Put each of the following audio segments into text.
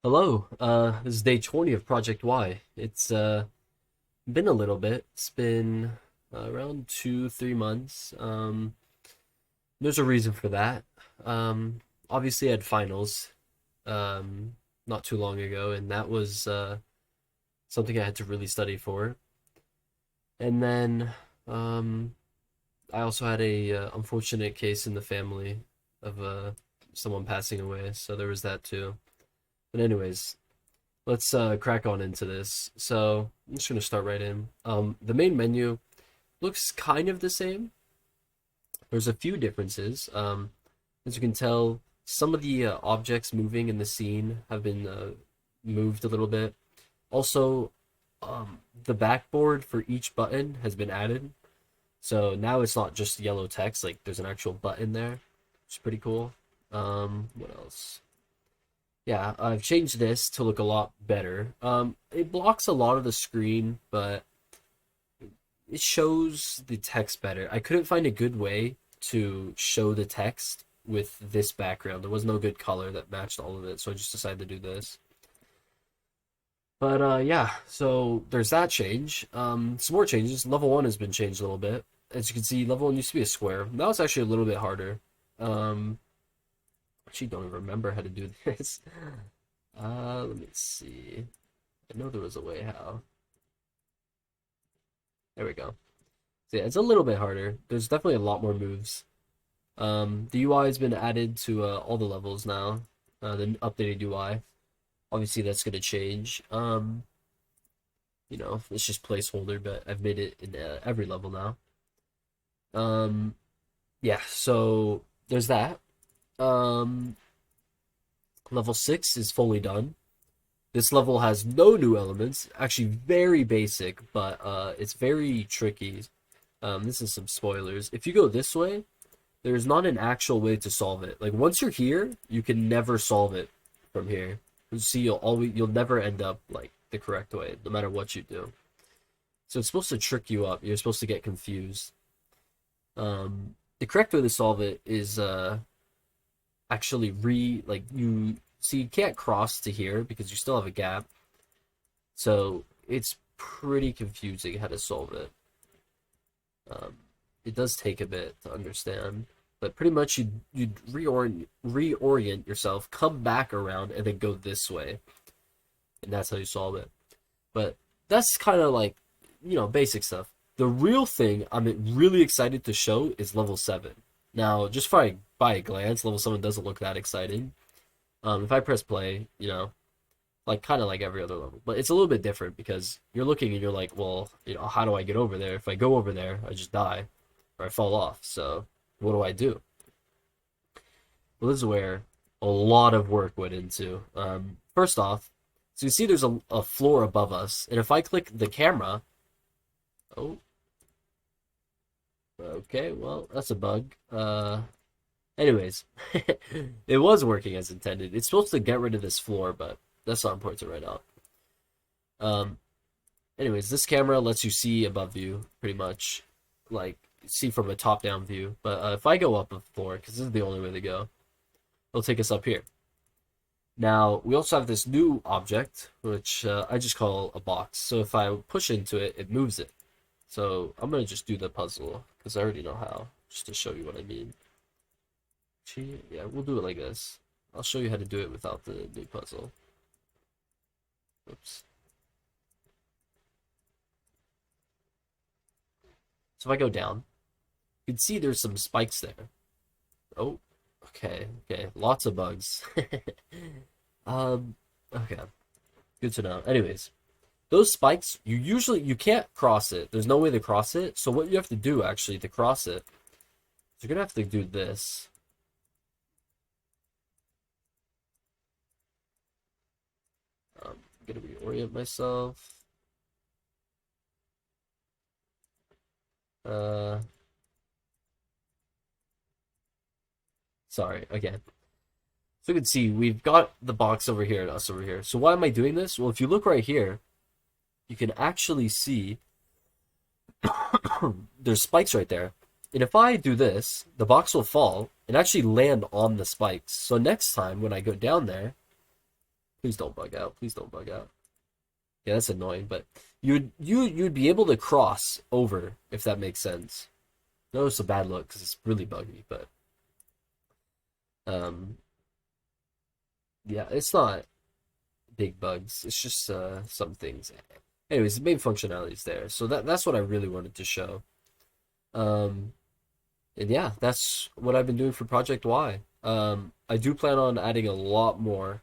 Hello, this is day 20 of Project Y. It's been a little bit. It's been around 3 months. There's a reason for that. Obviously I had finals not too long ago, and that was something I had to really study for. And then um, I also had a unfortunate case in the family of someone passing away, so there was that too. But anyways, let's crack on into this. So I'm just gonna start right in. The main menu looks kind of the same. There's a few differences. As you can tell, some of the objects moving in the scene have been moved a little bit. Also, the backboard for each button has been added. So now it's not just yellow text, like there's an actual button there, which is pretty cool. What else? Yeah, I've changed this to look a lot better. It blocks a lot of the screen, but it shows the text better. I couldn't find a good way to show the text with this background. There was no good color that matched all of it, so I just decided to do this. But yeah, so there's that change. Some more changes. Level 1 has been changed a little bit. As you can see, level 1 used to be a square. Now it's actually a little bit harder. Um, actually don't even remember how to do this. Let me see. I know there was a way how. There we go. So yeah, it's a little bit harder. There's definitely a lot more moves. The UI has been added to all the levels now. The updated UI. Obviously, that's going to change. It's just placeholder, but I've made it in every level now. Um, yeah, so there's that. Um, Level 6 is fully done. This level has no new elements, actually very basic, but it's very tricky. This is some spoilers. If you go this way, there's not an actual way to solve it. Like once you're here, you can never solve it from here. You see, you'll never end up like the correct way, no matter what you do. So it's supposed to trick you up. You're supposed to get confused. The correct way to solve it is actually you see you can't cross to here because you still have a gap. So it's pretty confusing how to solve it. It does take a bit to understand, but pretty much you'd reorient yourself, come back around, and then go this way, and that's how you solve it. But that's kind of like basic stuff. The real thing I'm really excited to show is level 7. Now, just by a glance, level 7 doesn't look that exciting. If I press play, like kind of like every other level, but it's a little bit different because you're looking and you're like, well, how do I get over there? If I go over there, I just die or I fall off. So what do I do? Well, this is where a lot of work went into. First off, so you see there's a floor above us, and if I click the camera, oh, okay, well, that's a bug. Anyways, it was working as intended. It's supposed to get rid of this floor, but that's not important to write out. Um, Anyways, this camera lets you see above you, pretty much, like see from a top-down view. But if I go up a floor, because this is the only way to go, it'll take us up here. Now we also have this new object, which I just call a box. So if I push into it, it moves it. So I'm gonna just do the puzzle because I already know how, just to show you what I mean. Yeah, we'll do it like this. I'll show you how to do it without the new puzzle. Oops. So if I go down, you can see there's some spikes there. Oh, okay, okay, lots of bugs. Um, okay, good to know. Anyways, those spikes, you can't cross it. There's no way to cross it. So what you have to do actually to cross it, you're gonna have to do this. I'm gonna reorient myself. Uh, Sorry, again. So you can see we've got the box over here and us over here. So why am I doing this? Well, if you look right here, you can actually see there's spikes right there. And if I do this, the box will fall and actually land on the spikes. So next time when I go down there, Please don't bug out. Please don't bug out. Yeah, that's annoying, but you'd be able to cross over if that makes sense. No, it's a bad look because it's really buggy, but um, yeah, it's not big bugs. It's just some things. Anyways, the main functionality is there, so that's what I really wanted to show. Um, and yeah, that's what I've been doing for Project Y. I do plan on adding a lot more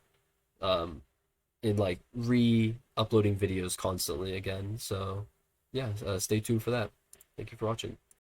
um, in like re-uploading videos constantly again. So yeah, stay tuned for that. Thank you for watching.